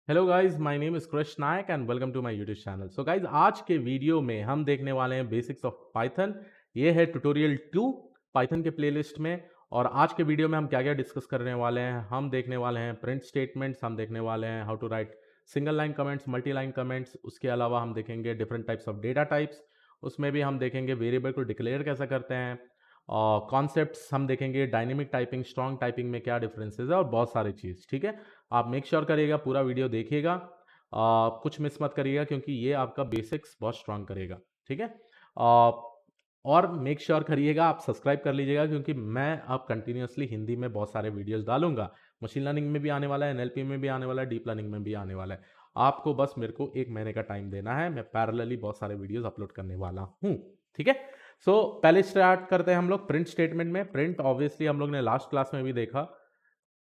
Hello guys, my name is Krish Naik and welcome to my YouTube channel. So guys, आज के video में हम देखने वाले हैं बेसिक्स ऑफ पाइथन। ये है ट्यूटोरियल 2 पाइथन के प्लेलिस्ट में। और आज के वीडियो में हम क्या क्या डिस्कस करने वाले हैं, हम देखने वाले हैं प्रिंट स्टेटमेंट्स, हम देखने वाले हैं how to write single line comments, multi line comments. उसके अलावा हम देखेंगे different types of data types. उसमें भी हम देखेंगे वेरिएबल को डिक्लेयर कैसे करते हैं, और कॉन्सेप्ट्स हम देखेंगे, डायनेमिक टाइपिंग, स्ट्रॉन्ग टाइपिंग में क्या डिफरेंसेस है और बहुत सारी चीज़। ठीक है, आप मेक श्योर करिएगा पूरा वीडियो देखिएगा, कुछ मिस मत करिएगा क्योंकि ये आपका बेसिक्स बहुत स्ट्रांग करेगा। ठीक है, आ, और मेक श्योर करिएगा आप सब्सक्राइब कर लीजिएगा क्योंकि मैं अब कंटिन्यूअसली हिंदी में बहुत सारे वीडियोस डालूंगा। मशीन लर्निंग में भी आने वाला है, एनएलपी में भी आने वाला है, डीप लर्निंग में भी आने वाला है। आपको बस मेरे को 1 महीने का टाइम देना है, मैं पैरेलली बहुत सारे वीडियोस अपलोड करने वाला हूँ। ठीक है, सो पहले स्टार्ट करते हैं हम लोग प्रिंट स्टेटमेंट में। प्रिंट ऑब्वियसली हम लोग ने लास्ट क्लास में भी देखा।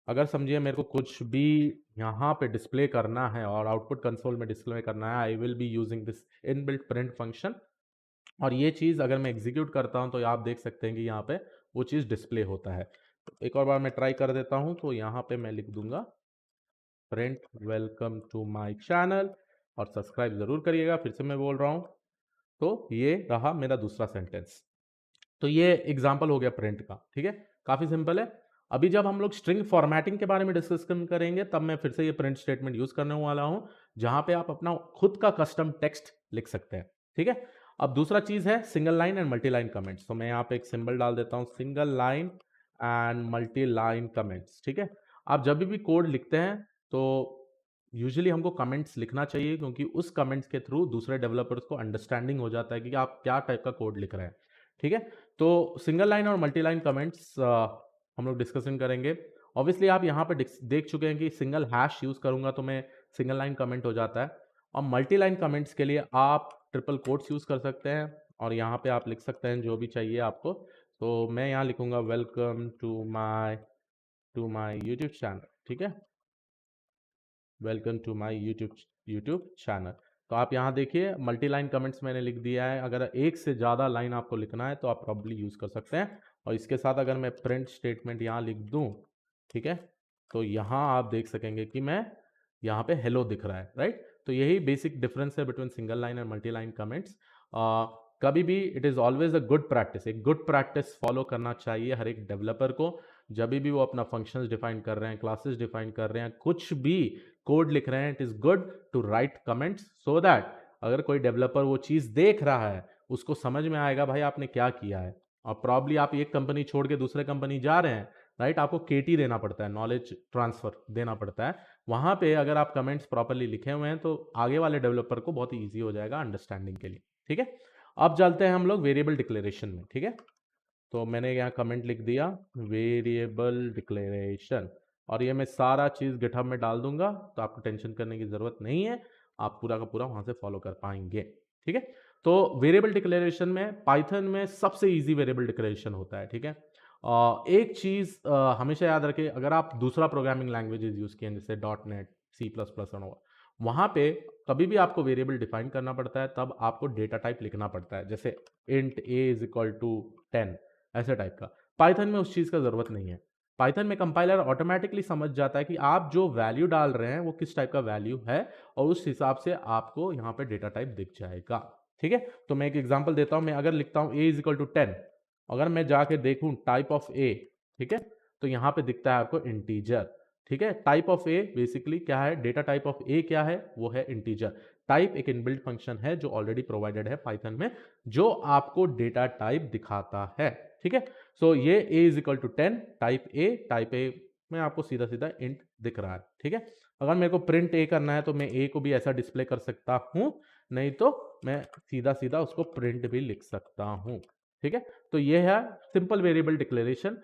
अगर समझिए मेरे को कुछ भी यहाँ पे डिस्प्ले करना है और आउटपुट कंसोल में डिस्प्ले करना है, I will be using this inbuilt print function. और ये चीज़ अगर मैं एग्जीक्यूट करता हूँ तो आप देख सकते हैं कि यहाँ पे वो चीज़ डिस्प्ले होता है। तो एक और बार मैं ट्राई कर देता हूँ, तो यहाँ पे मैं लिख दूंगा print welcome to my channel, और सब्सक्राइब जरूर करिएगा, फिर से मैं बोल रहा हूँ। तो ये रहा मेरा दूसरा सेंटेंस। तो ये एग्जाम्पल हो गया प्रिंट का। ठीक है, काफी सिंपल है। अभी जब हम लोग स्ट्रिंग फॉर्मेटिंग के बारे में डिस्कशन करेंगे तब मैं फिर से ये प्रिंट स्टेटमेंट यूज करने वाला हूं, जहां पे आप अपना खुद का कस्टम टेक्स्ट लिख सकते हैं। ठीक है, अब दूसरा चीज है single line and multi line comments. तो मैं यहाँ पे एक सिंबल डाल देता हूं, single line and multi line comments. ठीक है, आप जब भी कोड लिखते हैं तो यूजुअली हमको कमेंट्स लिखना चाहिए क्योंकि उस कमेंट्स के थ्रू दूसरे डेवलपर्स को अंडरस्टैंडिंग हो जाता है कि आप क्या टाइप का कोड लिख रहे हैं। ठीक है, तो सिंगल लाइन और मल्टी लाइन कमेंट्स हम लोग डिस्कशन करेंगे। ऑब्वियसली आप यहाँ पे देख चुके हैं कि सिंगल हैश यूज करूंगा तो मैं सिंगल लाइन कमेंट हो जाता है। और मल्टी लाइन कमेंट्स के लिए आप ट्रिपल कोट्स यूज कर सकते हैं, और यहाँ पे आप लिख सकते हैं जो भी चाहिए आपको। तो मैं यहाँ लिखूंगा welcome to my YouTube channel. ठीक है, welcome to my YouTube channel. तो आप यहाँ देखिए मल्टी लाइन कमेंट्स मैंने लिख दिया है। अगर एक से ज़्यादा लाइन आपको लिखना है तो आप प्रॉब्ली यूज़ कर सकते हैं। और इसके साथ अगर मैं प्रिंट स्टेटमेंट यहाँ लिख दूँ, ठीक है, तो यहाँ आप देख सकेंगे कि मैं यहाँ पे हेलो दिख रहा है, राइट। तो यही बेसिक डिफरेंस है between single line and multi line comments. कभी भी it is always a good practice, एक गुड प्रैक्टिस फॉलो करना चाहिए हर एक डेवलपर को। जब भी वो अपना फंक्शंस डिफाइन कर रहे हैं, क्लासेस डिफाइन कर रहे हैं, कुछ भी कोड लिख रहे हैं, it is good to write comments so that अगर कोई डेवलपर वो चीज देख रहा है उसको समझ में आएगा भाई आपने क्या किया है। और प्रॉब्ली आप एक कंपनी छोड़ के दूसरे कंपनी जा रहे हैं, राइट, आपको केटी देना पड़ता है, नॉलेज ट्रांसफर देना पड़ता है। वहां पे अगर आप कमेंट्स प्रॉपरली लिखे हुए हैं तो आगे वाले डेवलपर को बहुत ईजी हो जाएगा अंडरस्टैंडिंग के लिए। ठीक है, अब चलते हैं हम लोग वेरिएबल डिक्लेरेशन में। ठीक है, तो मैंने यहाँ कमेंट लिख दिया वेरिएबल डिक्लेरेशन, और ये मैं सारा चीज़ गिटहब में डाल दूंगा, तो आपको टेंशन करने की ज़रूरत नहीं है, आप पूरा का पूरा वहाँ से फॉलो कर पाएंगे। ठीक है, तो वेरिएबल डिक्लेरेशन में पाइथन में सबसे इजी वेरिएबल डिक्लेरेशन होता है। ठीक है, एक चीज़ हमेशा याद रखें, अगर आप दूसरा प्रोग्रामिंग लैंग्वेजेस यूज़ किए जैसे dot net, C plus plus और वहाँ पे कभी भी आपको वेरिएबल डिफाइन करना पड़ता है तब आपको डेटा टाइप लिखना पड़ता है, जैसे int a is equal to 10, ऐसे टाइप का। पाइथन में उस चीज़ का ज़रूरत नहीं है। पाइथन में कंपाइलर ऑटोमेटिकली समझ जाता है कि आप जो वैल्यू डाल रहे हैं वो किस टाइप का वैल्यू है, और उस हिसाब से आपको यहाँ पे डेटा टाइप दिख जाएगा। ठीक है, तो मैं एक एग्जांपल देता हूँ। मैं अगर लिखता हूँ a इज इक्वल टू 10, अगर मैं जाके देखूँ टाइप ऑफ a, ठीक है, तो यहाँ पे दिखता है आपको इंटीजर। ठीक है, टाइप ऑफ ए बेसिकली क्या है, डेटा टाइप ऑफ ए क्या है, वो है इंटीजर। टाइप एक इनबिल्ट फंक्शन है जो ऑलरेडी प्रोवाइडेड है पाइथन में, जो आपको डेटा टाइप दिखाता है। ठीक है, सो ये a is equal to 10, type a में आपको सीधा सीधा इंट दिख रहा है। ठीक है, अगर मेरे को प्रिंट ए करना है तो मैं ए को भी ऐसा डिस्प्ले कर सकता हूं, नहीं तो मैं सीधा सीधा उसको प्रिंट भी लिख सकता हूं। ठीक है, तो ये है सिंपल वेरिएबल डिक्लेरेशन।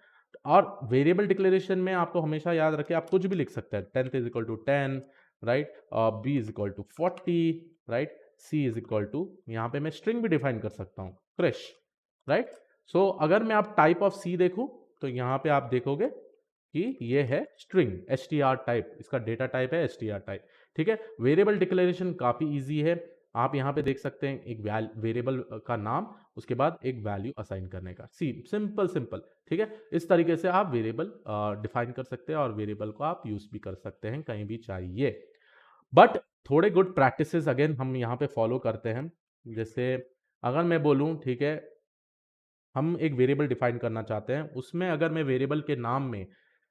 और वेरिएबल डिक्लेरेशन में आपको हमेशा याद रखें आप कुछ भी लिख सकते हैं, 10 is equal to 10, right, b is equal to 40, right, c is equal to, यहाँ पे मैं स्ट्रिंग भी डिफाइन कर सकता हूँ, क्रिश, राइट। सो अगर मैं आप टाइप ऑफ सी देखूं तो यहाँ पे आप देखोगे कि ये है string S T R type, इसका डेटा टाइप है एस टी आर टाइप। ठीक है, वेरिएबल डिक्लेरेशन काफी इजी है। आप यहाँ पे देख सकते हैं एक वेरिएबल का नाम, उसके बाद एक वैल्यू असाइन करने का, सिंपल सिंपल। ठीक है, इस तरीके से आप वेरिएबल डिफाइन कर सकते हैं और वेरिएबल को आप यूज भी कर सकते हैं कहीं भी चाहिए। बट थोड़े गुड प्रैक्टिसेस अगेन हम यहाँ पे फॉलो करते हैं। जैसे अगर मैं बोलूँ, ठीक है, हम एक वेरिएबल डिफाइन करना चाहते हैं, उसमें अगर मैं वेरिएबल के नाम में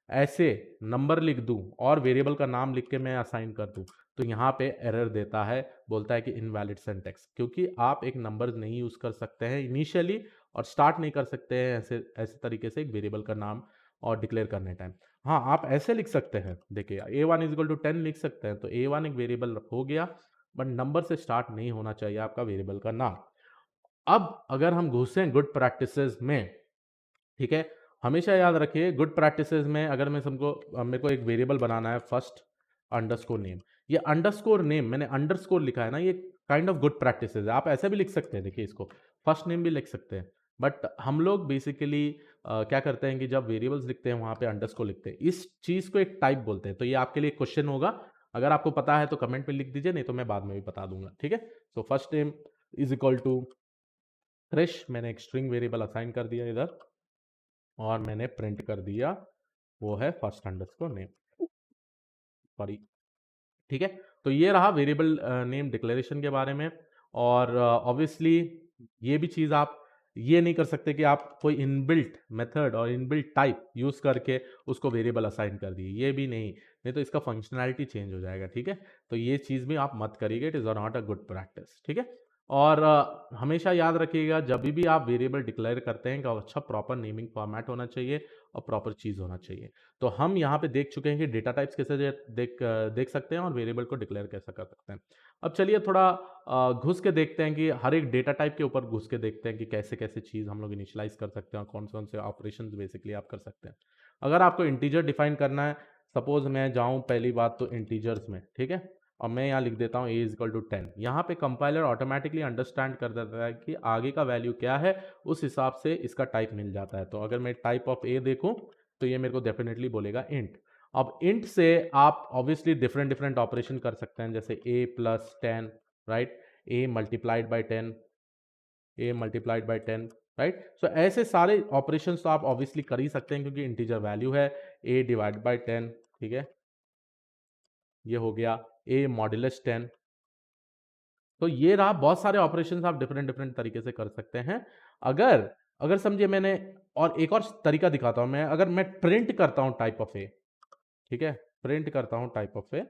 ऐसे नंबर लिख दूं और वेरिएबल का नाम लिख के मैं असाइन कर दूं, तो यहाँ पे एरर देता है, बोलता है कि इनवैलिड सिंटैक्स, क्योंकि आप एक नंबर नहीं यूज कर सकते हैं इनिशियली और स्टार्ट नहीं कर सकते हैं ऐसे ऐसे तरीके से एक वेरिएबल का नाम और डिक्लेयर करने टाइम। हाँ, आप ऐसे लिख सकते हैं, देखिए a1 = 10 लिख सकते हैं, तो a1 एक वेरिएबल हो गया, बट नंबर से स्टार्ट नहीं होना चाहिए आपका वेरिएबल का नाम। अब अगर हम घुसें गुड प्रैक्टिसेस में, ठीक है, हमेशा याद रखिए गुड प्रैक्टिसेस में अगर मैं सबको मेरे को एक वेरिएबल बनाना है फर्स्ट अंडरस्कोर नेम, ये अंडरस्कोर नेम मैंने अंडरस्कोर लिखा है ना, ये काइंड ऑफ गुड प्रैक्टिसेस है। आप ऐसे भी लिख सकते हैं, देखिए इसको फर्स्ट नेम भी लिख सकते हैं, बट हम लोग बेसिकली क्या करते हैं कि जब वेरिएबल्स लिखते हैं वहां पे अंडरस्कोर लिखते हैं, इस चीज को एक टाइप बोलते हैं। तो ये आपके लिए क्वेश्चन होगा, अगर आपको पता है तो कमेंट में लिख दीजिए, नहीं तो मैं बाद में भी बता दूंगा, ठीक है। So first name is equal to Krish, मैंने एक स्ट्रिंग वेरिएबल असाइन कर दिया इधर और मैंने प्रिंट कर दिया, वो है फर्स्ट अंडरस्कोर नेम, सॉरी, ठीक है। तो ये रहा वेरिएबल नेम डिक्लेरेशन के बारे में। और ऑब्वियसली ये भी चीज़ आप ये नहीं कर सकते कि आप कोई इनबिल्ट मेथड और इनबिल्ट टाइप यूज़ करके उसको वेरिएबल असाइन कर दिए, ये भी नहीं, नहीं तो इसका फंक्शनैलिटी चेंज हो जाएगा, ठीक है। तो ये चीज़ भी आप मत करिएगा, it is not a good practice, ठीक है। और हमेशा याद रखिएगा जब भी आप वेरिएबल डिक्लेयर करते हैं कि अच्छा प्रॉपर नेमिंग फॉर्मेट होना चाहिए और प्रॉपर चीज़ होना चाहिए। तो हम यहाँ पे देख चुके हैं कि डेटा टाइप्स कैसे देख सकते हैं और वेरिएबल को डिक्लेयर कैसे कर सकते हैं। अब चलिए थोड़ा घुस के देखते हैं कि हर एक डेटा टाइप के ऊपर घुस के देखते हैं कि कैसे कैसे चीज़ हम लोग इनिशियलाइज कर सकते हैं और कौन कौन से ऑपरेशंस बेसिकली आप कर सकते हैं। अगर आपको इंटीजर डिफाइन करना है, सपोज मैं जाऊँ पहली बात तो इंटीजर्स में, ठीक है, और मैं यहाँ लिख देता हूँ a = 10। यहाँ पे कंपाइलर ऑटोमेटिकली अंडरस्टैंड कर देता है कि आगे का वैल्यू क्या है, उस हिसाब से इसका टाइप मिल जाता है। तो अगर मैं टाइप ऑफ ए देखूँ तो ये मेरे को डेफिनेटली बोलेगा इंट। अब इंट से आप ऑब्वियसली डिफरेंट डिफरेंट ऑपरेशन कर सकते हैं, जैसे a + 10, right, a × 10, a × 10, right. So ऐसे सारे ऑपरेशंस तो आप ऑब्वियसली कर ही सकते हैं क्योंकि इंटीजर वैल्यू है। a/10, ठीक है, ये हो गया a mod 10। तो ये रहा, बहुत सारे ऑपरेशंस आप डिफरेंट डिफरेंट तरीके से कर सकते हैं। अगर अगर समझिए मैंने, और एक और तरीका दिखाता हूं मैं, अगर मैं प्रिंट करता हूं टाइप ऑफ ए, ठीक है, प्रिंट करता हूं टाइप ऑफ ए,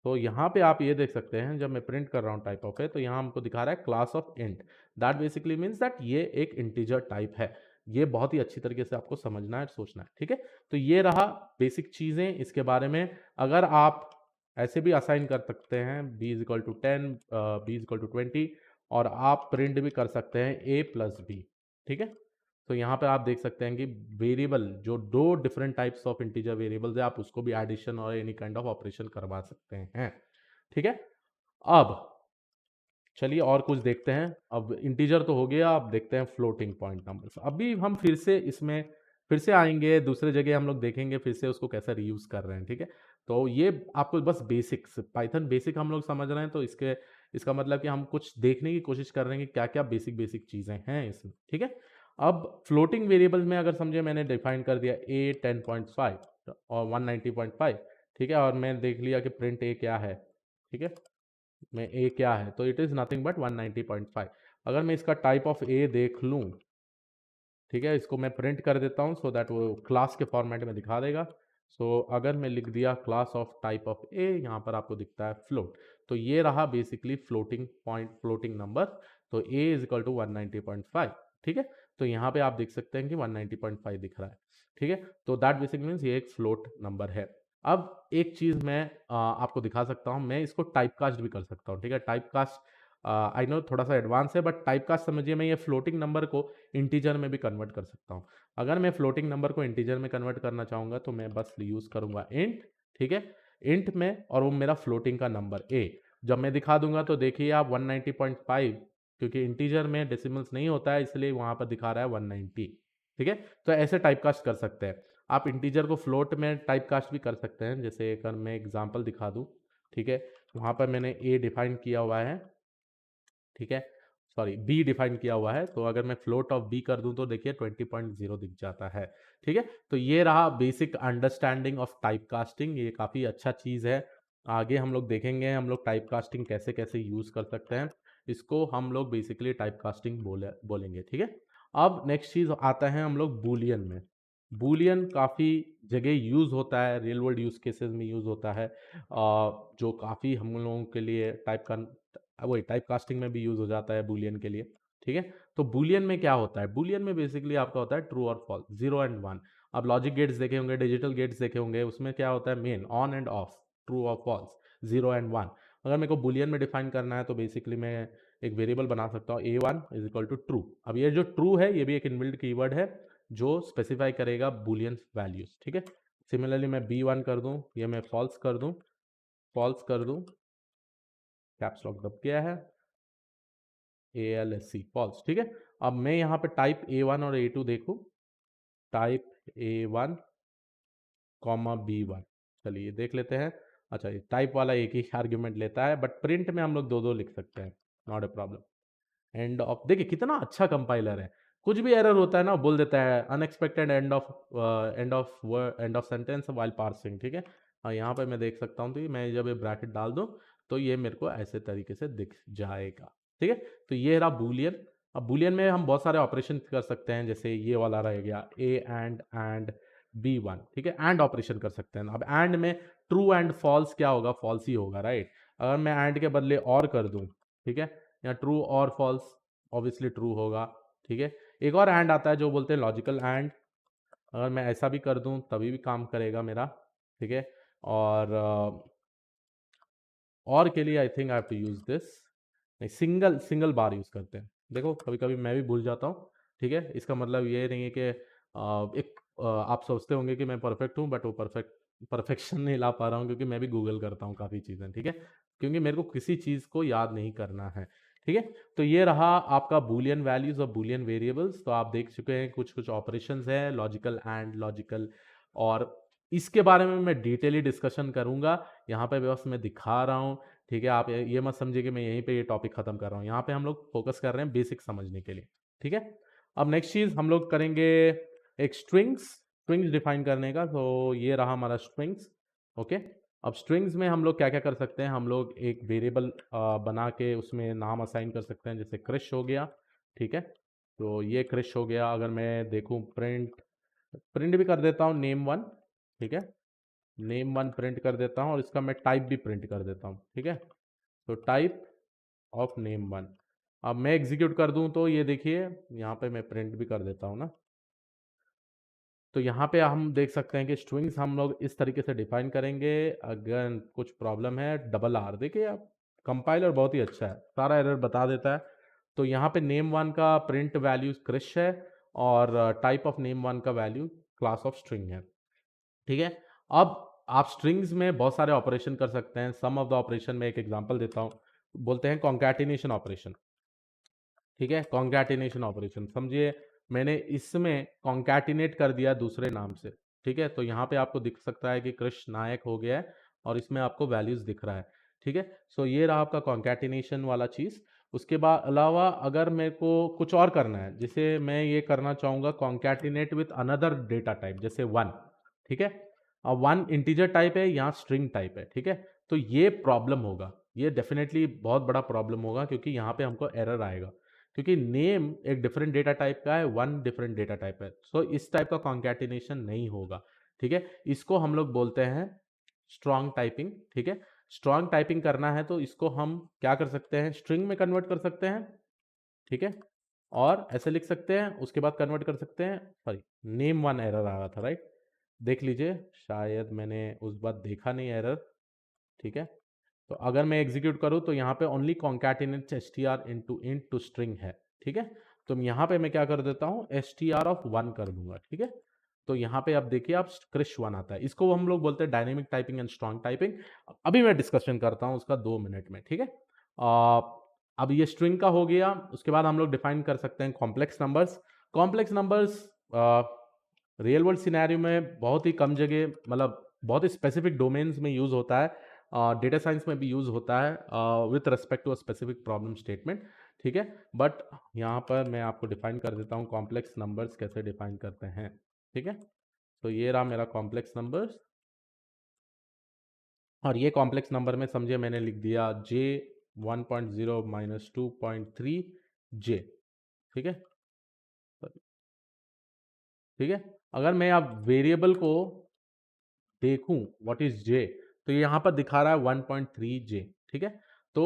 तो यहाँ पे आप ये देख सकते हैं जब मैं प्रिंट कर रहा हूँ टाइप ऑफ ए, तो यहाँ हमको दिखा रहा है class of int. That basically means that ये एक इंटीजर टाइप है। ये बहुत ही अच्छी तरीके से आपको समझना है, सोचना है, ठीक है। तो ये रहा बेसिक चीज़ें इसके बारे में। अगर आप ऐसे भी असाइन कर सकते हैं b = 10, b = 20, और आप प्रिंट भी कर सकते हैं a + b, ठीक है। तो यहाँ पे आप देख सकते हैं कि वेरिएबल जो दो different types of integer variables है, आप उसको भी एडिशन और एनी काइंड ऑफ ऑपरेशन करवा सकते हैं, ठीक है। अब चलिए और कुछ देखते हैं। अब इंटीजर तो हो गया, अब देखते हैं फ्लोटिंग पॉइंट नंबर्स। अभी हम फिर से इसमें फिर से आएंगे, दूसरे जगह हम लोग देखेंगे फिर से उसको कैसे रीयूज कर रहे हैं, ठीक है। तो ये आपको बस बेसिक्स पाइथन बेसिक हम लोग समझ रहे हैं, तो इसका मतलब कि हम कुछ देखने की कोशिश कर रहे हैं कि क्या क्या बेसिक बेसिक चीज़ें हैं इसमें, ठीक है। अब फ्लोटिंग वेरिएबल में अगर समझे मैंने डिफाइन कर दिया a10.5 और 190.5, ठीक है, और मैं देख लिया कि प्रिंट ए क्या है, ठीक है, में ए क्या है, तो इट इज़ नथिंग बट 190.5। अगर मैं इसका टाइप ऑफ ए देख लूँ, ठीक है, इसको मैं प्रिंट कर देता हूँ सो दैट वो क्लास के फॉर्मेट में दिखा देगा। सो अगर मैं लिख दिया क्लास ऑफ टाइप ऑफ ए, यहाँ पर आपको दिखता है फ्लोट। तो ये रहा basically floating point, floating number. तो a = 190.5, ठीक है। तो यहाँ पे आप देख सकते हैं कि 190.5 दिख रहा है, ठीक है। तो दैट बेसिक मीन्स ये एक फ्लोट नंबर है। अब एक चीज़ मैं आपको दिखा सकता हूँ, मैं इसको टाइपकास्ट भी कर सकता हूँ, ठीक है। टाइपकास्ट आई नो थोड़ा सा एडवांस है, बट टाइपकास्ट समझिए मैं ये फ्लोटिंग नंबर को इंटीजर में भी कन्वर्ट कर सकता हूँ। अगर मैं फ्लोटिंग नंबर को इंटीजर में कन्वर्ट करना चाहूँगा तो मैं बस यूज़ करूँगा इंट, ठीक है, इंट में, और वो मेरा फ्लोटिंग का नंबर ए जब मैं दिखा दूंगा तो देखिए आप 190.5, क्योंकि इंटीजर में डेसिमल्स नहीं होता है इसलिए वहाँ पर दिखा रहा है 190, ठीक है। तो ऐसे टाइपकास्ट कर सकते हैं आप। इंटीजर को फ्लोट में टाइपकास्ट भी कर सकते हैं, जैसे अगर मैं एग्जांपल दिखा दूँ, ठीक है, वहाँ पर मैंने ए डिफाइन किया हुआ है, ठीक है, सॉरी बी डिफाइन किया हुआ है, तो अगर मैं फ्लोट ऑफ बी कर दूं तो देखिए 20.0 दिख जाता है, ठीक है। तो ये रहा basic understanding of type casting, ये काफ़ी अच्छा चीज़ है। आगे हम लोग देखेंगे हम लोग टाइप कास्टिंग कैसे कैसे यूज़ कर सकते हैं, इसको हम लोग बेसिकली टाइप कास्टिंग बोलेंगे, ठीक है। अब नेक्स्ट चीज़ आता है हम लोग बूलियन में। बूलियन काफ़ी जगह यूज़ होता है, रियल वर्ल्ड यूज़ केसेस में यूज़ होता है, जो काफ़ी हम लोगों के लिए वही टाइप कास्टिंग में भी यूज़ हो जाता है बूलियन के लिए, ठीक है। तो बूलियन में क्या होता है, बूलियन में बेसिकली आपका होता है ट्रू और फॉल्स, 0 एंड 1। आप लॉजिक गेट्स देखे होंगे, डिजिटल गेट्स देखे होंगे, उसमें क्या होता है main on end of, true और फॉल्स, 0 एंड 1। अगर मेरे को बूलियन में डिफाइन करना है तो बेसिकली मैं एक वेरिएबल बना सकता हूँ a1 is equal to true. अब ये जो ट्रू है ये भी एक इनबिल्ट कीवर्ड है जो स्पेसिफाई करेगा बूलियन वैल्यूज, ठीक है। सिमिलरली मैं b1 कर दूं, ये मैं फॉल्स कर दूं, फॉल्स कर दूं, कैप्स लॉक दब गया है, ALSC फॉल्स, ठीक है। अब मैं यहाँ पे टाइप a1 और a2 देखूं, टाइप a1 कॉमा b1, चलिए देख लेते हैं। अच्छा, ये टाइप वाला एक ही आर्ग्यूमेंट लेता है बट प्रिंट में हम लोग दो दो लिख सकते हैं, not a problem. End of, देखिए कितना अच्छा कंपाइलर है, कुछ भी एरर होता है ना बोल देता है unexpected end of sentence while parsing, ठीक है। और यहाँ पे मैं देख सकता हूँ, तो मैं जब ये ब्रैकेट डाल दूँ तो ये मेरे को ऐसे तरीके से दिख जाएगा, ठीक है। तो ये रहा बूलियन। अब बूलियन में हम बहुत सारे ऑपरेशन कर सकते हैं, जैसे ये वाला रह गया ए एंड b1, ठीक है, एंड ऑपरेशन कर सकते हैं। अब एंड में ट्रू एंड फॉल्स क्या होगा, फॉल्स ही होगा, राइट। अगर मैं एंड के बदले और कर दूं, ठीक है, या ट्रू और फॉल्स, ऑब्वियसली ट्रू होगा, ठीक है। एक और एंड आता है जो बोलते हैं लॉजिकल एंड, अगर मैं ऐसा भी कर दूं तभी भी काम करेगा मेरा, ठीक है। और के लिए I think I have to use this, नहीं, सिंगल सिंगल बार यूज करते हैं। देखो कभी कभी मैं भी भूल जाता हूँ, ठीक है। इसका मतलब ये नहीं है कि आप सोचते होंगे कि मैं परफेक्ट हूँ, बट वो परफेक्शन नहीं ला पा रहा हूँ क्योंकि मैं भी गूगल करता हूँ काफ़ी चीज़ें, ठीक है, क्योंकि मेरे को किसी चीज़ को याद नहीं करना है, ठीक है। तो ये रहा आपका बूलियन वैल्यूज और बूलियन वेरिएबल्स। तो आप देख चुके हैं कुछ कुछ ऑपरेशंस है, लॉजिकल एंड, लॉजिकल, और इसके बारे में मैं डिटेली डिस्कशन करूंगा, यहाँ पे बस मैं दिखा रहा हूँ, ठीक है। आप ये मत समझिए कि मैं यहीं पे ये टॉपिक खत्म कर रहा हूँ, यहाँ पे हम लोग फोकस कर रहे हैं बेसिक समझने के लिए, ठीक है। अब नेक्स्ट चीज हम लोग करेंगे एक स्ट्रिंग्स डिफाइन करने का। तो ये रहा हमारा स्ट्रिंग्स, ओके। अब स्ट्रिंग्स में हम लोग क्या क्या कर सकते हैं, हम लोग एक वेरिएबल बना के उसमें नाम असाइन कर सकते हैं, जैसे क्रिश हो गया, ठीक है। तो ये क्रिश हो गया। अगर मैं देखूं प्रिंट, प्रिंट भी कर देता हूँ नेम 1, ठीक है, नेम 1 प्रिंट कर देता हूँ और इसका मैं टाइप भी प्रिंट कर देता हूँ, ठीक है। तो टाइप ऑफ नेम 1, अब मैं एग्जीक्यूट कर दूं तो ये देखिए यहाँ पे मैं प्रिंट भी कर देता हूँ ना, तो यहाँ पे हम देख सकते हैं कि स्ट्रिंग्स हम लोग इस तरीके से डिफाइन करेंगे। अगर कुछ प्रॉब्लम है डबल आर, देखिए आप कंपाइलर बहुत ही अच्छा है, सारा एरर बता देता है। तो यहाँ पे नेम 1 का प्रिंट वैल्यू क्रिश है और टाइप ऑफ नेम 1 का वैल्यू क्लास ऑफ स्ट्रिंग है, ठीक है। अब आप स्ट्रिंग्स में बहुत सारे ऑपरेशन कर सकते हैं। सम ऑफ द ऑपरेशन में एक एग्जांपल देता हूँ, बोलते हैं कॉन्कैटिनेशन ऑपरेशन, ठीक है। कॉन्कैटिनेशन ऑपरेशन समझिए, मैंने इसमें कॉन्कैटिनेट कर दिया दूसरे नाम से, ठीक है। तो यहाँ पे आपको दिख सकता है कि कृष्ण नायक हो गया है और इसमें आपको वैल्यूज दिख रहा है, ठीक है। सो ये रहा आपका कॉन्कैटिनेशन वाला चीज़। उसके बाद अलावा अगर मेरे को कुछ और करना है, जैसे मैं ये करना चाहूँगा concatenate with another data type, जैसे 1, ठीक है। अब 1 इंटीजर टाइप है, यहाँ स्ट्रिंग टाइप है, ठीक है। तो ये प्रॉब्लम होगा, ये डेफिनेटली बहुत बड़ा प्रॉब्लम होगा क्योंकि यहाँ पे हमको एरर आएगा, क्योंकि नेम एक डिफरेंट डेटा टाइप का है, 1 डिफरेंट डेटा टाइप है। सो इस टाइप का कॉन्कैटिनेशन नहीं होगा, ठीक है। इसको हम लोग बोलते हैं स्ट्रॉन्ग टाइपिंग, ठीक है। स्ट्रॉन्ग टाइपिंग करना है तो इसको हम क्या कर सकते हैं, स्ट्रिंग में कन्वर्ट कर सकते हैं, ठीक है, और ऐसे लिख सकते हैं, उसके बाद कन्वर्ट कर सकते हैं। सॉरी, नेम 1 एरर आ रहा था, राइट, देख लीजिए, शायद मैंने उस बार देखा नहीं एरर, ठीक है। तो अगर मैं एग्जीक्यूट करूं तो यहाँ पे only concatenate str into int to string है, ठीक है। तो यहाँ पे मैं क्या कर देता हूँ, str(1) कर दूंगा, ठीक है। तो यहाँ पे आप देखिए, आप krish1 आता है, इसको हम लोग बोलते हैं dynamic typing and strong typing. अभी मैं डिस्कशन करता हूँ उसका 2 मिनट में, ठीक है। आ, अब ये स्ट्रिंग का हो गया। उसके बाद हम लोग डिफाइन कर सकते हैं complex numbers. Complex numbers real world scenario में बहुत ही कम जगह, मतलब बहुत ही स्पेसिफिक डोमेन्स में यूज होता है, डेटा साइंस में भी यूज होता है with respect to a specific problem statement, ठीक है। बट यहाँ पर मैं आपको डिफाइन कर देता हूँ कॉम्प्लेक्स नंबर्स कैसे डिफाइन करते हैं, ठीक है। तो ये रहा मेरा कॉम्प्लेक्स नंबर्स। और ये कॉम्प्लेक्स नंबर में समझिए मैंने लिख दिया j 1.0 माइनस 2.3 j, ठीक है। ठीक है, अगर मैं अब वेरिएबल को देखूं व्हाट इज जे, तो ये यहाँ पर दिखा रहा है 1.3 जे, ठीक है। तो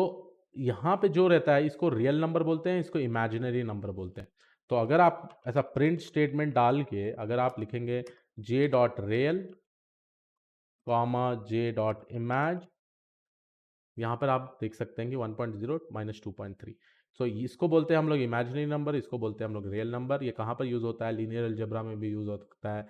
यहाँ पे जो रहता है इसको रियल नंबर बोलते हैं, इसको इमेजिनरी नंबर बोलते हैं। तो अगर आप ऐसा प्रिंट स्टेटमेंट डाल के अगर आप लिखेंगे J dot real comma J dot image, यहाँ पर आप देख सकते हैं कि 1.0 माइनस 2.3, सो इसको बोलते हैं हम लोग इमेजिनरी नंबर, इसको बोलते हैं हम लोग रियल नंबर। ये कहाँ पर यूज़ होता है, लीनियर अलजेब्रा में भी यूज़ हो सकता है,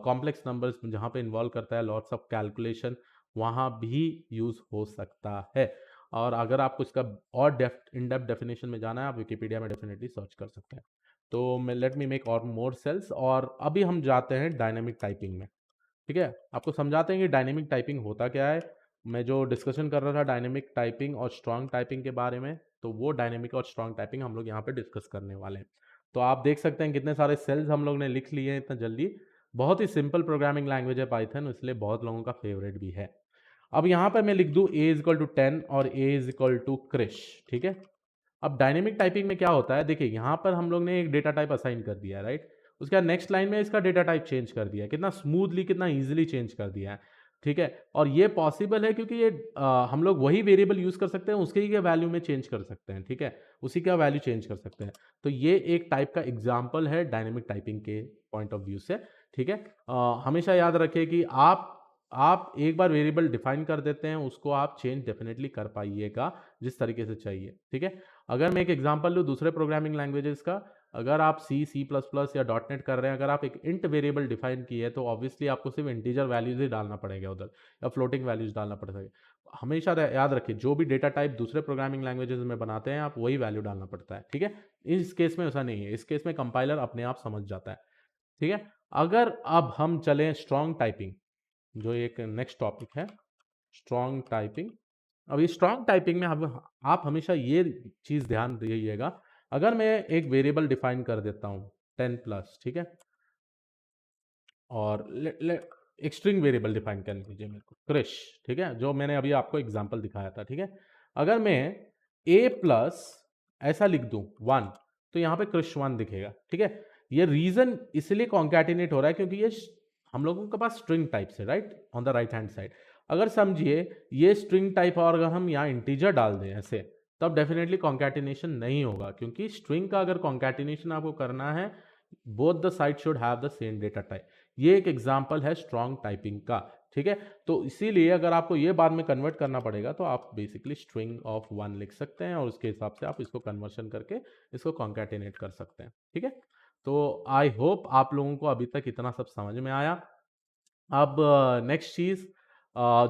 कॉम्प्लेक्स नंबर्स जहाँ पे इन्वॉल्व करता है लॉट्स ऑफ कैलकुलेशन, वहाँ भी यूज़ हो सकता है। और अगर आपको इसका और डेप्थ इन डेप्थ डेफिनेशन में जाना है, आप विकिपीडिया में डेफिनेटली सर्च कर सकते हैं। तो मैं लेट मी मेक और मोर सेल्स, और अभी हम जाते हैं डायनेमिक टाइपिंग में। ठीक है, आपको समझाते हैं कि डायनेमिक टाइपिंग होता क्या है। मैं जो डिस्कशन कर रहा था डायनेमिक टाइपिंग और स्ट्रॉन्ग टाइपिंग के बारे में, तो वो डायनेमिक और स्ट्रॉन्ग टाइपिंग हम लोग यहाँ पे डिस्कस करने वाले हैं। तो आप देख सकते हैं कितने सारे सेल्स हम लोग ने लिख लिए हैं इतना जल्दी। बहुत ही सिंपल प्रोग्रामिंग लैंग्वेज है पाइथन, इसलिए बहुत लोगों का फेवरेट भी है। अब यहाँ पर मैं लिख दूँ a इज इक्वल टू 10 और a is equal to Krish, ठीक है। अब डायनेमिक टाइपिंग में क्या होता है, देखिए यहाँ पर हम लोग ने एक डेटा टाइप असाइन कर दिया है, राइट। उसके बाद नेक्स्ट लाइन में इसका डेटा टाइप चेंज कर दिया है, कितना स्मूथली कितना इजीली चेंज कर दिया है, ठीक है। और ये पॉसिबल है क्योंकि ये हम लोग वही वेरिएबल यूज कर सकते हैं, उसके ही वैल्यू में चेंज कर सकते हैं, ठीक है, उसी का वैल्यू चेंज कर सकते हैं। तो ये एक टाइप का एग्जाम्पल है डायनेमिक टाइपिंग के पॉइंट ऑफ व्यू से, ठीक है। हमेशा याद रखिए कि आप एक बार वेरिएबल डिफाइन कर देते हैं, उसको आप चेंज डेफिनेटली कर पाइएगा जिस तरीके से चाहिए, ठीक है। अगर मैं एक एग्जांपल लूँ दूसरे प्रोग्रामिंग लैंग्वेजेस का, अगर आप सी प्लस प्लस या डॉट नेट कर रहे हैं, अगर आप एक इंट वेरिएबल डिफाइन किए तो ऑब्वियसली आपको सिर्फ इंटीजर वैल्यूज ही डालना पड़ेगा उधर, या फ्लोटिंग वैल्यूज डालना पड़ेगा। हमेशा याद रखिए जो भी डेटा टाइप दूसरे प्रोग्रामिंग लैंग्वेजेस में बनाते हैं, आप वही वैल्यू डालना पड़ता है, ठीक है। इस केस में ऐसा नहीं है, इस केस में कंपाइलर अपने आप समझ जाता है, ठीक है। अगर अब हम चलें स्ट्रॉन्ग टाइपिंग, जो एक नेक्स्ट टॉपिक है, स्ट्रॉन्ग टाइपिंग। अब ये स्ट्रॉन्ग टाइपिंग में आप हमेशा ये चीज़ ध्यान दीजिएगा, अगर मैं एक वेरिएबल डिफाइन कर देता हूँ 10 प्लस, ठीक है, और एक स्ट्रिंग वेरिएबल डिफाइन कर लीजिए मेरे को क्रिश, ठीक है, जो मैंने अभी आपको एग्जांपल दिखाया था, ठीक है। अगर मैं a प्लस ऐसा लिख दूं 1, तो यहाँ पे क्रिश 1 दिखेगा, ठीक है। ये रीजन इसलिए कॉन्कैटिनेट हो रहा है क्योंकि ये हम लोगों के पास स्ट्रिंग टाइप से, right, on the right hand side. अगर समझिए ये स्ट्रिंग टाइप और अगर हम यहाँ इंटीजर डाल दें ऐसे, तब डेफिनेटली कॉन्कैटिनेशन नहीं होगा, क्योंकि स्ट्रिंग का अगर कॉन्कैटिनेशन आपको करना है, both the side should have the same data type. ये एक एग्जांपल है स्ट्रॉन्ग टाइपिंग का, ठीक है। तो इसीलिए अगर आपको ये बाद में कन्वर्ट करना पड़ेगा तो आप बेसिकली स्ट्रिंग ऑफ 1 लिख सकते हैं, और उसके हिसाब से आप इसको कन्वर्शन करके इसको कॉन्कैटिनेट कर सकते हैं, ठीक है। तो आई होप आप लोगों को अभी तक इतना सब समझ में आया। अब नेक्स्ट चीज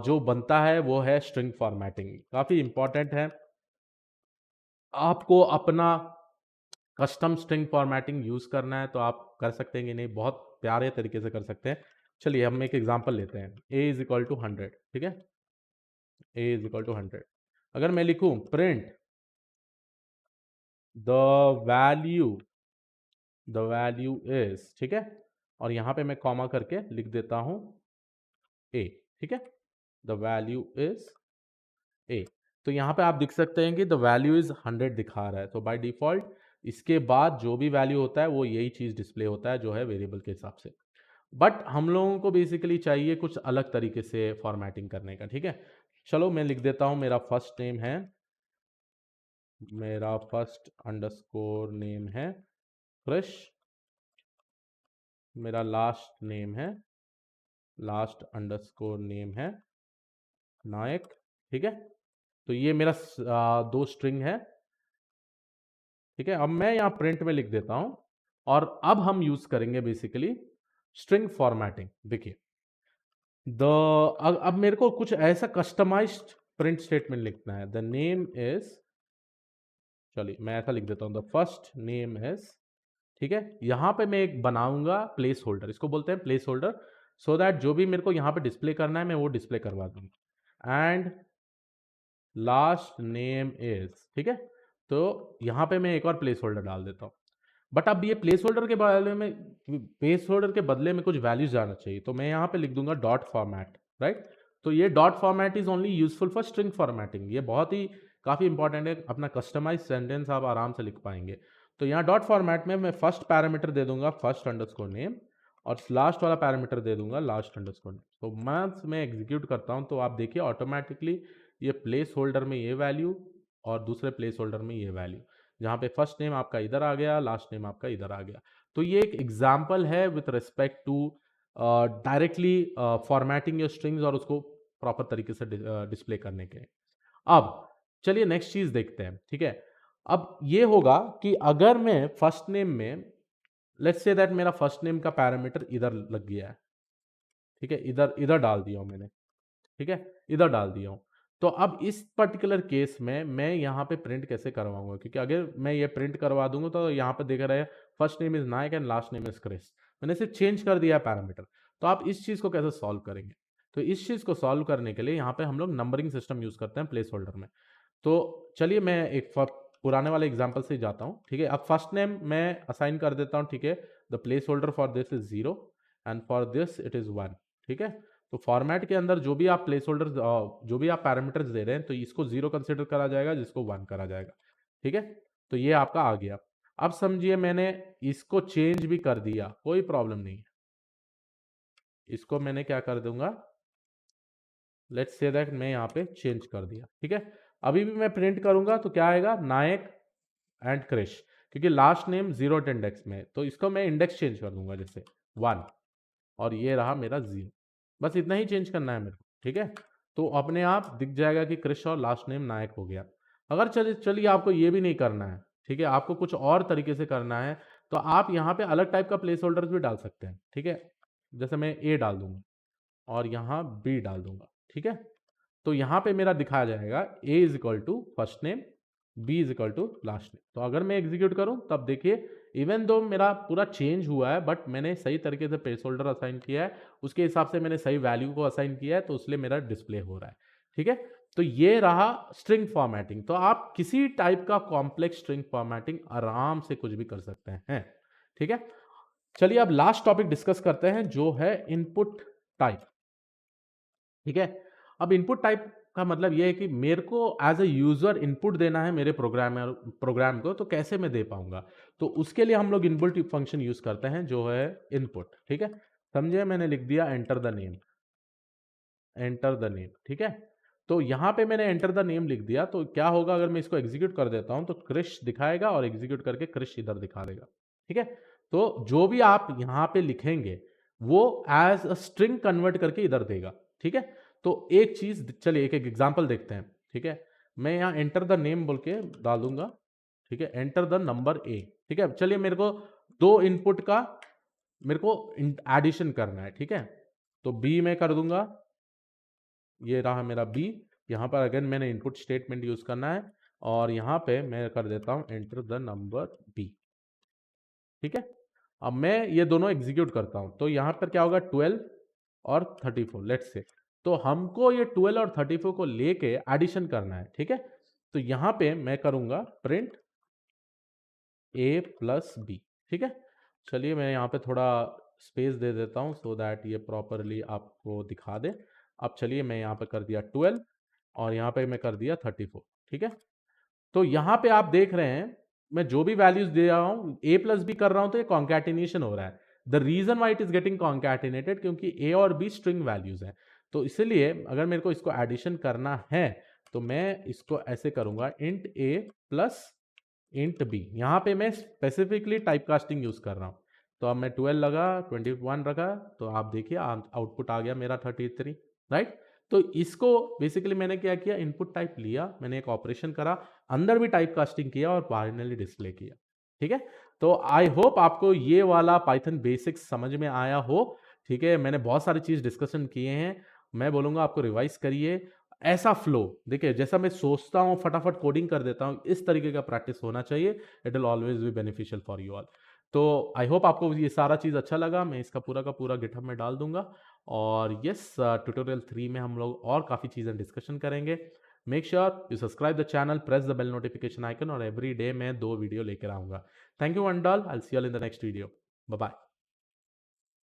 जो बनता है वो है स्ट्रिंग फॉर्मेटिंग, काफी इंपॉर्टेंट है। आपको अपना कस्टम स्ट्रिंग फॉर्मेटिंग यूज करना है तो आप कर सकते हैं कि नहीं, बहुत प्यारे तरीके से कर सकते हैं। चलिए हम एक एग्जांपल लेते हैं, a इज इक्वल टू 100, ठीक है, a इज इक्वल टू 100। अगर मैं लिखूं print the value the value is, ठीक है, और यहां पे मैं कॉमा करके लिख देता हूं a, ठीक है, द वैल्यू इज a। तो यहाँ पे आप देख सकते हैं कि द वैल्यू इज 100 दिखा रहा है, तो बाय डिफॉल्ट इसके बाद जो भी वैल्यू होता है वो यही चीज डिस्प्ले होता है जो है वेरिएबल के हिसाब से। बट हम लोगों को बेसिकली चाहिए कुछ अलग तरीके से फॉर्मेटिंग करने का, ठीक है। चलो मैं लिख देता हूं मेरा फर्स्ट अंडरस्कोर नेम है क्रिश, मेरा लास्ट अंडरस्कोर नेम है नायक, ठीक है। तो ये मेरा दो स्ट्रिंग है, ठीक है। अब मैं यहाँ प्रिंट में लिख देता हूं, और अब हम यूज करेंगे बेसिकली स्ट्रिंग फॉर्मेटिंग। देखिए अब मेरे को कुछ ऐसा कस्टमाइज्ड प्रिंट स्टेटमेंट लिखना है, द नेम इज, चलिए मैं ऐसा लिख देता हूं द फर्स्ट नेम इज, ठीक है। यहां पे मैं एक बनाऊंगा प्लेस होल्डर, इसको बोलते हैं प्लेस होल्डर, सो दैट जो भी मेरे को यहां पे डिस्प्ले करना है मैं वो डिस्प्ले करवा दूंगा। एंड लास्ट नेम इज, ठीक है। तो यहां पे मैं एक और प्लेस होल्डर डाल देता हूं। बट अब ये प्लेस होल्डर के बदले में कुछ वैल्यूज जाना चाहिए, तो मैं यहाँ पे लिख दूंगा डॉट फॉर्मेट, राइट। तो ये dot format is only useful for string formatting, ये बहुत ही काफ़ी इंपॉर्टेंट है, अपना कस्टमाइज सेंटेंस आप आराम से लिख पाएंगे। तो यहाँ डॉट फॉर्मेट में मैं फर्स्ट पैरामीटर दे दूंगा फर्स्ट अंडरस्कोर नेम, और लास्ट वाला पैरामीटर दे दूंगा लास्ट अंडरस्कोर नेम। तो मैं एग्जीक्यूट करता हूँ तो आप देखिए ऑटोमेटिकली ये प्लेस होल्डर में ये वैल्यू और दूसरे प्लेस होल्डर में ये वैल्यू, जहाँ पे फर्स्ट नेम आपका इधर आ गया, लास्ट नेम आपका इधर आ गया। तो ये एक एग्जाम्पल है with respect to directly formatting your strings और उसको प्रॉपर तरीके से डिस्प्ले करने के। अब चलिए नेक्स्ट चीज देखते हैं, ठीक है। अब ये होगा कि अगर मैं फर्स्ट नेम में, लेट्स से दैट मेरा फर्स्ट नेम का पैरामीटर इधर लग गया है, ठीक है, इधर इधर डाल दिया हूं मैंने, ठीक है, इधर डाल दिया हूं। तो अब इस पर्टिकुलर केस में मैं यहाँ पे प्रिंट कैसे करवाऊंगा, क्योंकि अगर मैं ये प्रिंट करवा दूंगा तो यहाँ पे देख रहे हैं first name is Nayak and last name is Chris, मैंने सिर्फ चेंज कर दिया पैरामीटर। तो आप इस चीज को कैसे सॉल्व करेंगे? तो इस चीज को सॉल्व करने के लिए यहाँ पे हम लोग नंबरिंग सिस्टम यूज करते हैं प्लेस होल्डर में। तो चलिए मैं एक पुराने वाले एग्जाम्पल से जाता हूँ, ठीक है। अब फर्स्ट नेम मैं असाइन कर देता हूँ, ठीक है, the place holder for this is 0 and for this it is 1, ठीक है। तो फॉर्मेट के अंदर जो भी आप प्लेस होल्डर, जो भी आप पैरामीटर्स दे रहे हैं, तो इसको 0 कंसिडर करा जाएगा, जिसको 1 करा जाएगा, ठीक है। तो ये आपका आ गया। अब समझिए मैंने इसको चेंज भी कर दिया, कोई प्रॉब्लम नहीं है, इसको मैंने क्या कर दूंगा, लेट्स से दैट मैं यहाँ पे चेंज कर दिया, ठीक है। अभी भी मैं प्रिंट करूंगा तो क्या आएगा, नायक एंड क्रिश, क्योंकि लास्ट नेम 0th इंडेक्स में है, तो इसको मैं इंडेक्स चेंज कर दूंगा जैसे 1, और ये रहा मेरा 0। बस इतना ही चेंज करना है मेरे को, ठीक है। तो अपने आप दिख जाएगा कि क्रिश और लास्ट नेम नायक हो गया। अगर चलिए आपको ये भी नहीं करना है, ठीक है, आपको कुछ और तरीके से करना है, तो आप यहाँ पे अलग टाइप का प्लेस होल्डर भी डाल सकते हैं, ठीक है। जैसे मैं ए डाल दूंगा और यहाँ बी डाल दूंगा, ठीक है। तो यहाँ पे मेरा दिखाया जाएगा A is equal to first name, B is equal to last name. तो अगर मैं एग्जीक्यूट करूं तब देखिए इवन दो मेरा पूरा चेंज हुआ है, बट मैंने सही तरीके से प्लेस होल्डर असाइन किया है, उसके हिसाब से मैंने सही वैल्यू को असाइन किया है, तो इसलिए मेरा डिस्प्ले हो रहा है, ठीक है। तो ये रहा स्ट्रिंग फॉर्मेटिंग। तो आप किसी टाइप का कॉम्प्लेक्स स्ट्रिंग फॉर्मेटिंग आराम से कुछ भी कर सकते हैं, ठीक है। चलिए अब लास्ट टॉपिक डिस्कस करते हैं, जो है इनपुट टाइप, ठीक है। अब इनपुट टाइप का मतलब ये है कि मेरे को एज अ यूजर इनपुट देना है मेरे प्रोग्राम को, तो कैसे मैं दे पाऊंगा? तो उसके लिए हम लोग इनपुट फंक्शन यूज करते हैं, जो है इनपुट, ठीक है। समझे, मैंने लिख दिया enter the name, enter the name, ठीक है। तो यहां पे मैंने एंटर द नेम लिख दिया, तो क्या होगा अगर मैं इसको एग्जीक्यूट कर देता हूं, तो क्रिश दिखाएगा और एग्जीक्यूट करके क्रिश इधर दिखा देगा, ठीक है। तो जो भी आप यहां पे लिखेंगे वो एज अ स्ट्रिंग कन्वर्ट करके इधर देगा, ठीक है। तो एक चीज, चलिए एक एक एग्जाम्पल देखते हैं, ठीक है। मैं यहाँ एंटर द नेम बोल के डाल दूंगा, ठीक है, एंटर द नंबर ए, ठीक है। चलिए मेरे को दो इनपुट का मेरे को एडिशन करना है, ठीक है। तो बी में कर दूंगा, ये रहा मेरा बी। यहाँ पर अगेन मैंने इनपुट स्टेटमेंट यूज करना है, और यहाँ पे मैं कर देता हूँ एंटर द नंबर बी, ठीक है। अब मैं ये दोनों एग्जीक्यूट करता हूँ, तो यहाँ पर क्या होगा, 12 और 34, लेट्स से। तो हमको ये 12 और 34 को लेके एडिशन करना है, ठीक है। तो यहाँ पे मैं करूंगा प्रिंट ए प्लस बी, ठीक है। चलिए मैं यहाँ पे थोड़ा स्पेस दे देता हूँ सो दैट ये प्रॉपरली आपको दिखा दे। अब चलिए मैं यहाँ पे कर दिया 12 और यहाँ पे मैं कर दिया 34, ठीक है। तो यहाँ पे आप देख रहे हैं मैं जो भी वैल्यूज दे रहा हूँ ए प्लस बी कर रहा हूँ, तो ये कॉन्कैटिनेशन हो रहा है। The reason why it is getting concatenated, क्योंकि ए और बी स्ट्रिंग वैल्यूज हैं। तो इसलिए अगर मेरे को इसको एडिशन करना है, तो मैं इसको ऐसे करूंगा इंट ए प्लस इंट बी। यहाँ पे मैं स्पेसिफिकली टाइप कास्टिंग यूज कर रहा हूँ। तो अब मैं 12 लगा, 21 रखा, तो आप देखिए आउटपुट आ गया मेरा 33, राइट। तो इसको बेसिकली मैंने क्या किया, इनपुट टाइप लिया, मैंने एक ऑपरेशन करा, अंदर भी टाइप कास्टिंग किया और फाइनली डिस्प्ले किया, ठीक है। तो आई होप आपको ये वाला पाइथन बेसिक्स समझ में आया हो, ठीक है। मैंने बहुत सारी चीज डिस्कशन किए हैं, मैं बोलूंगा आपको रिवाइज करिए। ऐसा फ्लो देखिए, जैसा मैं सोचता हूँ फटाफट कोडिंग कर देता हूँ, इस तरीके का प्रैक्टिस होना चाहिए। It will always be beneficial for you all. तो आई होप आपको ये सारा चीज़ अच्छा लगा, मैं इसका पूरा का पूरा गिटहब में डाल दूंगा। और यस, ट्यूटोरियल 3 में हम लोग और काफ़ी चीज़ें डिस्कशन करेंगे। Make sure you subscribe the channel, press the bell notification icon, और एवरी डे मैं 2 वीडियो लेकर आऊँगा। थैंक यू अंडाल, I will see you all in the next video. Bye bye.